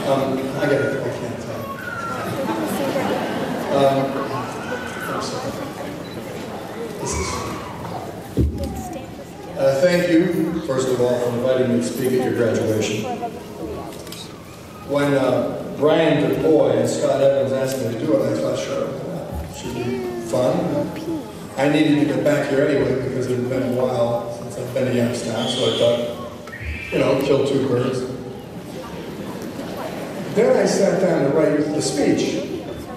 I can't tell. I'm sorry. Thank you, first of all, for inviting me to speak at your graduation. When Brian DuBois and Scott Evans asked me to do it, I thought, sure, it should be fun. I needed to get back here anyway because it had been a while since I've been to Youngstown, so I thought, you know, kill two birds. Then I sat down to write the speech,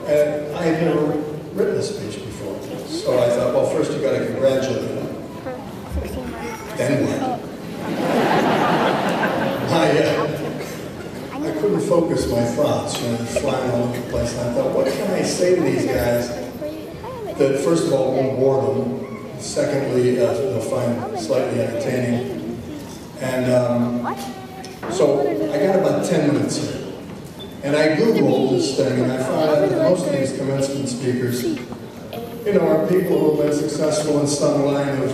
and I had never written a speech before. So I thought, well, first you got to congratulate them. Then what? I couldn't focus my thoughts, you know, flying all over the place. And I thought, what can I say to these guys that, first of all, won't bore them, secondly, they'll find slightly entertaining. And so I got about 10 minutes here. And I Googled this thing, and I found out that most of these commencement speakers, you know, are people who have been successful in some line of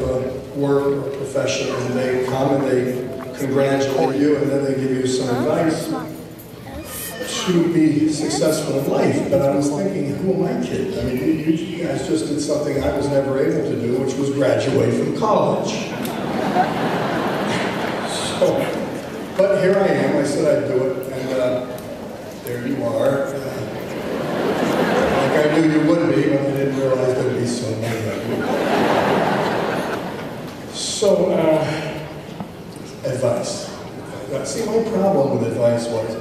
work or profession, and they come and they congratulate you, and then they give you some advice to be successful in life. But I was thinking, who am I kidding? I mean, you guys just did something I was never able to do, which was graduate from college. But here I am. I said I'd do it, and there you are. Like I knew you would be, but I didn't realize there'd be so many of you. So, advice. See, my problem with advice was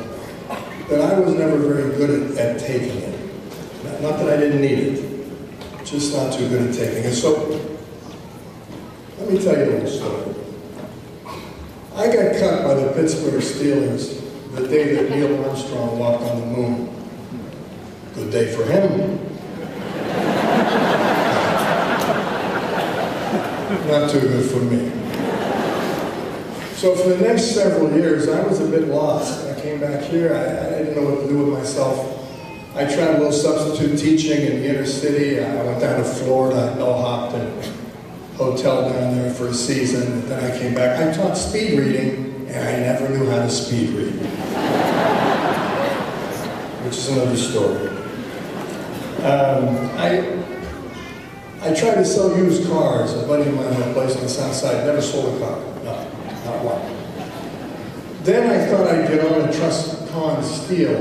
that I was never very good at taking it. Not that I didn't need it, just not too good at taking it. So, let me tell you a little story. I got cut by the Pittsburgh Steelers the day that Neil Armstrong walked on the moon. Good day for him. Not too good for me. So for the next several years, I was a bit lost. I came back here, I didn't know what to do with myself. I tried a little substitute teaching in the inner city. I went down to Florida, I bellhopped in a hotel down there for a season, and then I came back. I taught speed reading, and I never knew how to speed read. Which is another story. I tried to sell used cars. A buddy of mine had a place on the south side, never sold a car. No, not one. Then I thought I'd get on and trust Con Steel.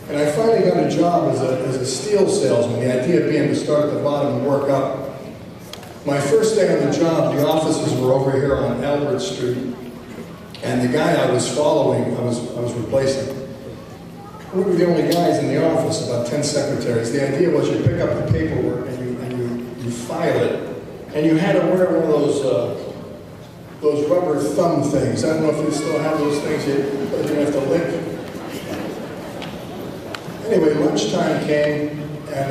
And I finally got a job as a steel salesman, the idea being to start at the bottom and work up. My first day on the job, the offices were over here on Albert Street. And the guy I was following, I was replacing. We were the only guys in the office, about 10 secretaries. The idea was you pick up the paperwork and you file it, and you had to wear one of those rubber thumb things. I don't know if you still have those things. You didn't have to lick. Anyway, lunchtime came, and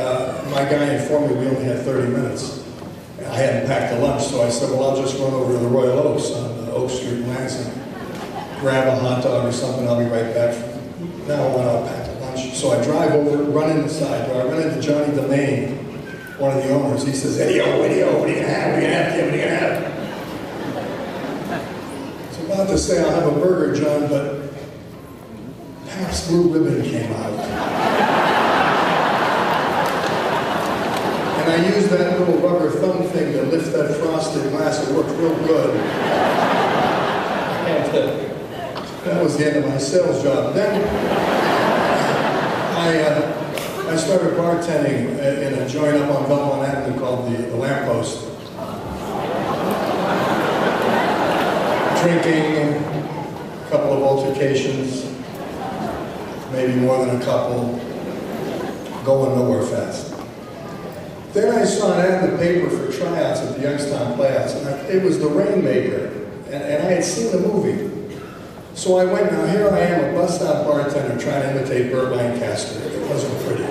my guy informed me we only had 30 minutes. I hadn't packed a lunch, so I said, well, I'll just run over to the Royal Oaks on Oak Street in Lansing, grab a hot dog or something. I'll be right back. Now I want to pack a lunch. So I drive over, run in the side door. I run into Johnny DeMaine, one of the owners. He says, hey, yo, what are you going to have? What are you going to have? What are you going to have? I was about to say I'll have a burger, John, but Pabst Blue Ribbon came out. And I used that little rubber thumb thing to lift that frosted glass. It worked real good. And that was the end of my sales job. Then I started bartending in a joint up on Belmont Avenue called the Lamppost. Drinking, a couple of altercations, maybe more than a couple, going nowhere fast. Then I saw an ad in the paper for tryouts at the Youngstown Playhouse, and it was The Rainmaker, and I had seen the movie. So I went, now here I am, a bus-stop bartender trying to imitate Burt Lancaster. It wasn't pretty.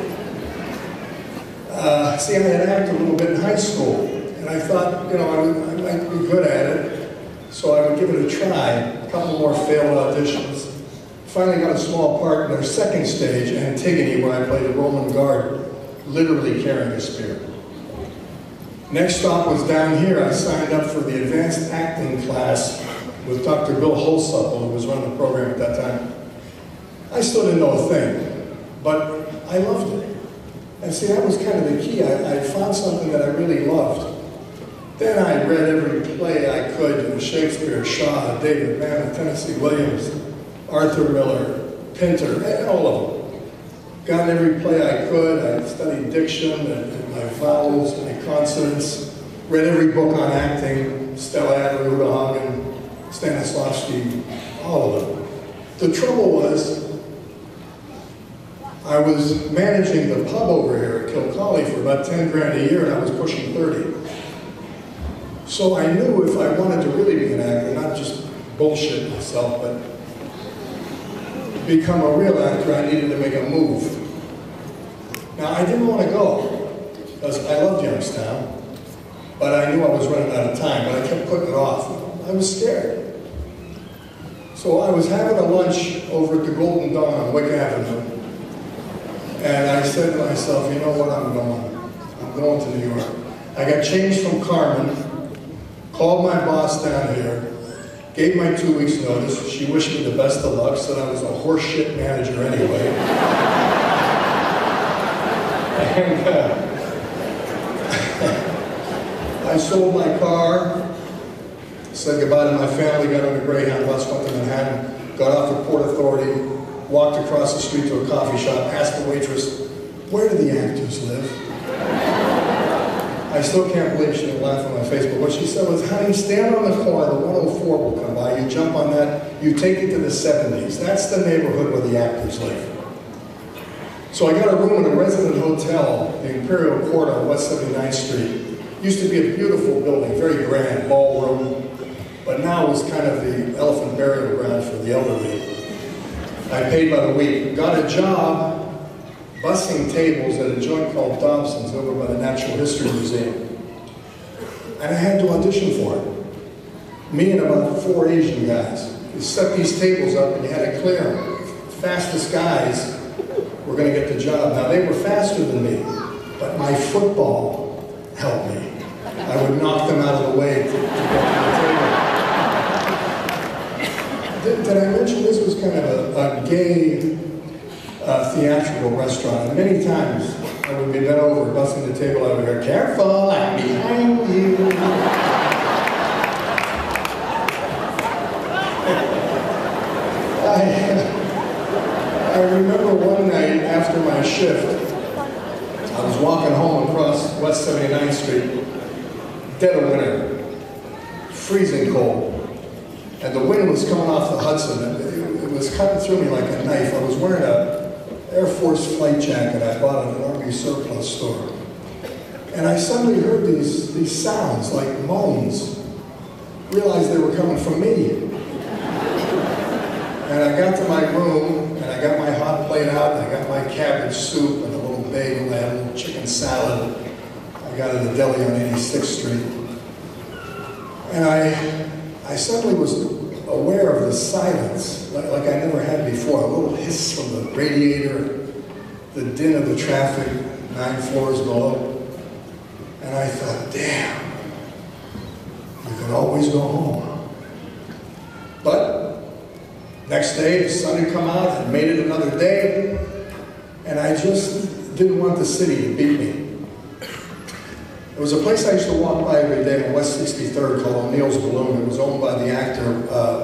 See, I had acted a little bit in high school, and I thought, you know, I might be good at it, so I would give it a try. A couple more failed auditions. Finally got a small part in their second stage, Antigone, where I played a Roman guard, literally carrying a spear. Next stop was down here. I signed up for the advanced acting class with Dr. Bill Holsupple, who was running the program at that time. I still didn't know a thing, but I loved it. And see, that was kind of the key. I found something that I really loved. Then I read every play I could, Shakespeare, Shaw, David Mann, Tennessee Williams, Arthur Miller, Pinter, all of them. Got in every play I could. I studied diction and my vowels, my consonants. Read every book on acting, Stella Adler, Uta Hagen, Stanislavski, all of them. The trouble was, I was managing the pub over here at Kilcolly for about 10 grand a year, and I was pushing 30. So I knew if I wanted to really be an actor, not just bullshit myself, but become a real actor, I needed to make a move. Now, I didn't want to go, because I loved Youngstown, but I knew I was running out of time, but I kept putting it off. I was scared. So I was having a lunch over at the Golden Dawn on Wick Avenue, and I said to myself, you know what, I'm going to New York. I got changed from Carmen, called my boss down here, gave my 2 weeks notice. She wished me the best of luck, said I was a horseshit manager anyway. And I sold my car, said goodbye to my family, got on a Greyhound bus, went to Manhattan, got off the Port Authority, walked across the street to a coffee shop, asked the waitress, where do the actors live? I still can't believe she didn't laugh on my face, but what she said was, honey, stand on the corner, the 104 will come by, you jump on that, you take it to the 70s. That's the neighborhood where the actors live. So I got a room in a resident hotel, the Imperial Court on West 79th Street. Used to be a beautiful building, very grand, ballroom, but now it was kind of the elephant burial ground for the elderly. I paid by the week, got a job bussing tables at a joint called Dobson's over by the Natural History Museum. And I had to audition for it. Me and about 4 Asian guys. You set these tables up and you had to clear them. Fastest guys were going to get the job. Now they were faster than me, but my football helped me. I would knock them out of the way to get to the table. Did I mention this was kind of a gay theatrical restaurant? And many times I would be bent over, busting the table, I would go, careful, I'm behind you. I remember one night after my shift, I was walking home across West 79th Street, dead of winter, freezing cold, and the wind was coming off the Hudson, and it was cutting through me like a knife. I was wearing an Air Force flight jacket I bought at an Army surplus store, and I suddenly heard these sounds like moans. Realized they were coming from me. And I got to my room, and I got my hot plate out, and I got my cabbage soup and a little bagel, I had a little chicken salad. I got at the deli on 86th Street. And I suddenly was aware of the silence, like I never had before. A little hiss from the radiator, the din of the traffic 9 floors below. And I thought, damn, you could always go home. But next day, the sun had come out, and made it another day, and I just didn't want the city to beat me. There was a place I used to walk by every day on West 63rd called Neill's Balloon. It was owned by the actor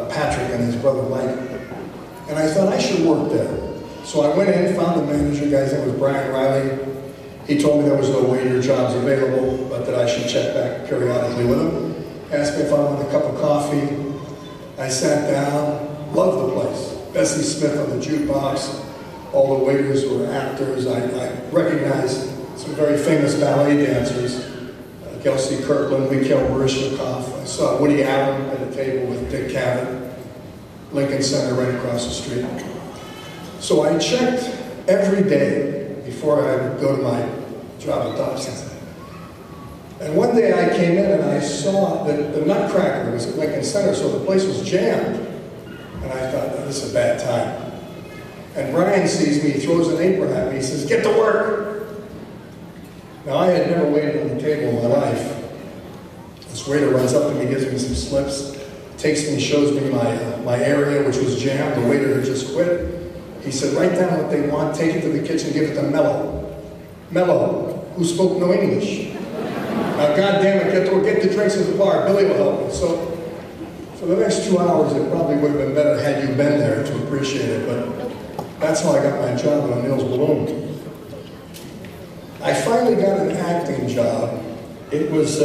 Patrick and his brother Mike. And I thought I should work there. So I went in, found the manager, guy's name was Brian Riley. He told me there was no waiter jobs available, but that I should check back periodically with him. Asked me if I wanted a cup of coffee. I sat down, loved the place. Bessie Smith on the jukebox. All the waiters were actors. I recognized some very famous ballet dancers. Kelsey Kirkland, Mikhail Baryshnikov. I saw Woody Allen at a table with Dick Cavett. Lincoln Center right across the street. So I checked every day before I would go to my job at Dobson's. And one day I came in and I saw that the Nutcracker was at Lincoln Center, so the place was jammed. And I thought, oh, this is a bad time. And Brian sees me, he throws an apron at me, he says, get to work. Now I had never waited on the table in my life. This waiter runs up to me, gives me some slips, takes me, shows me my area, which was jammed. The waiter had just quit. He said, write down what they want, take it to the kitchen, give it to Mello. Mello, who spoke no English. Now, God damn it, get the drinks at the bar. Billy will help me. So, for the next 2 hours, it probably would have been better had you been there to appreciate it, but that's how I got my job on Neill's Balloon. I finally got an acting job. It was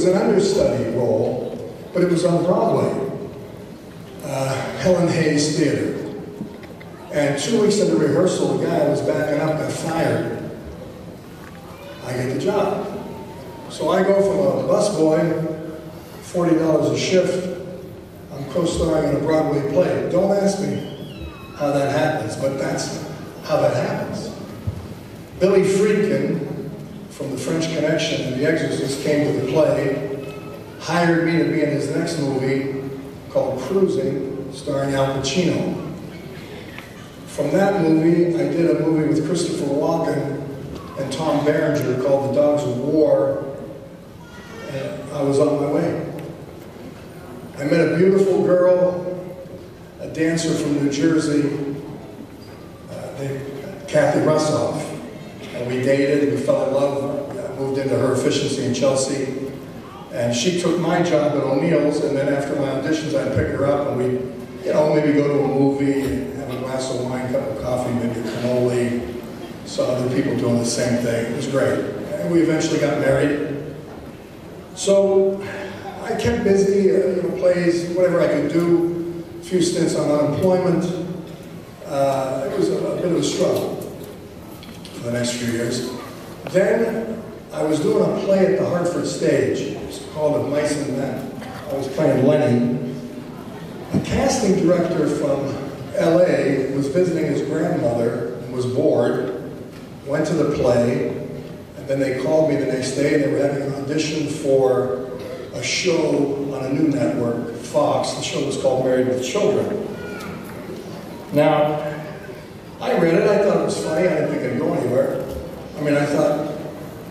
an understudy role, but it was on Broadway, Helen Hayes Theater. And 2 weeks into rehearsal, the guy I was backing up got fired. I get the job. So I go from a busboy, $40 a shift, I'm co-starring in a Broadway play. Don't ask me how that happens, but that's how that happens. Billy Friedkin, from The French Connection and The Exorcist, came to the play, hired me to be in his next movie called Cruising, starring Al Pacino. From that movie, I did a movie with Christopher Walken and Tom Berenger called The Dogs of War, and I was on my way. I met a beautiful girl, a dancer from New Jersey, Kathy Russoff, and we dated, we fell in love, moved into her efficiency in Chelsea, and she took my job at O'Neill's, and then after my auditions, I'd pick her up and we'd, maybe go to a movie, and have a glass of wine, cup of coffee, maybe a cannoli, saw other people doing the same thing. It was great. And we eventually got married. So I kept busy, plays, whatever I could do, a few stints on unemployment. It was a bit of a struggle for the next few years. Then I was doing a play at the Hartford stage. It was called Of Mice and Men. I was playing Lenny. A casting director from LA was visiting his grandmother and was bored, went to the play, and then they called me the next day. They were having an audition for a show on a new network, Fox. The show was called Married with Children. Now, I read it, I thought it was funny, I didn't think I'd go anywhere. I mean, I thought,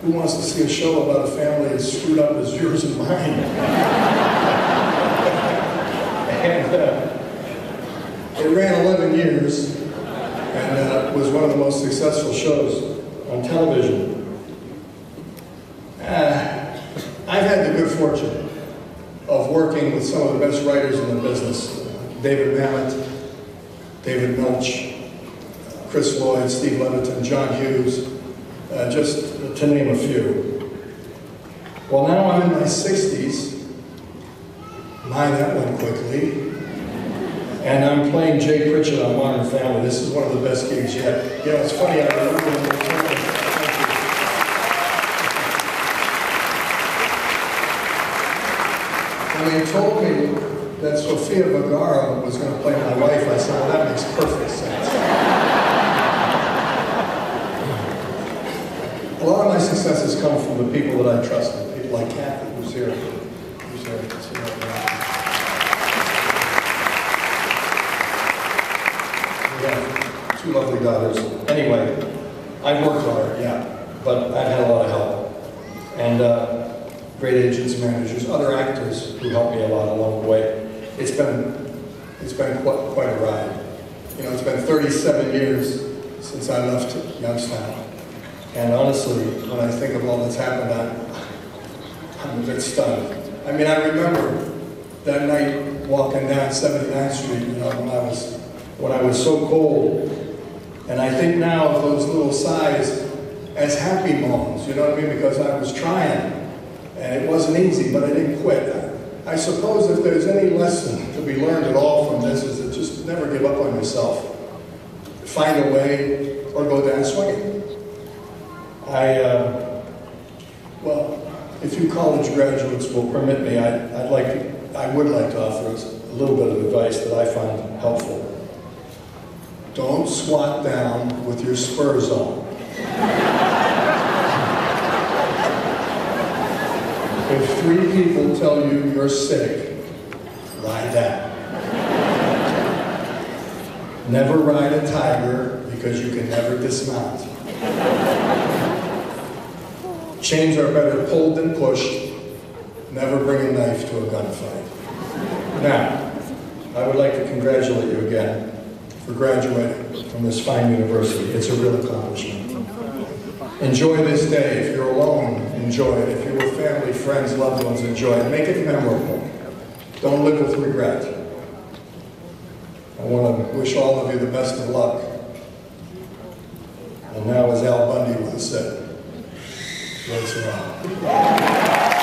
who wants to see a show about a family as screwed up as yours and mine? And it ran 11 years, and was one of the most successful shows on television. I've had the good fortune of working with some of the best writers in the business. David Mamet, David Milch, Chris Lloyd, Steve Leviton, John Hughes, just to name a few. Well, now I'm in my 60s. My, that went quickly. And I'm playing Jay Pritchett on Modern Family. This is one of the best gigs yet. It's funny, I remember when they told me. When they told me that Sofia Vergara was going to play my wife, I said, well, that makes perfect sense. A lot of my successes come from the people that I trusted. People like Kathy, who's here. Two lovely daughters. Anyway, I've worked hard, yeah, but I've had a lot of help. And great agents, managers, other actors who helped me a lot along the way. It's been quite a ride. It's been 37 years since I left Youngstown. And honestly, when I think of all that's happened, I'm a bit stunned. I mean, I remember that night walking down 79th Street, when I was so cold. And I think now of those little sighs as happy moments, you know what I mean? Because I was trying, and it wasn't easy, but I didn't quit. I suppose if there's any lesson to be learned at all from this, is to just never give up on yourself. Find a way, or go down swinging. Well, if you college graduates will permit me, I would like to offer us a little bit of advice that I find helpful. Don't squat down with your spurs on. If 3 people tell you you're sick, lie down. Never ride a tiger because you can never dismount. Chains are better pulled than pushed. Never bring a knife to a gunfight. Now, I would like to congratulate you again for graduating from this fine university. It's a real accomplishment. Enjoy this day. If you're alone, enjoy it. If you're with family, friends, loved ones, enjoy it. Make it memorable. Don't live with regret. I want to wish all of you the best of luck. And now, as Al Bundy once said, let's rock.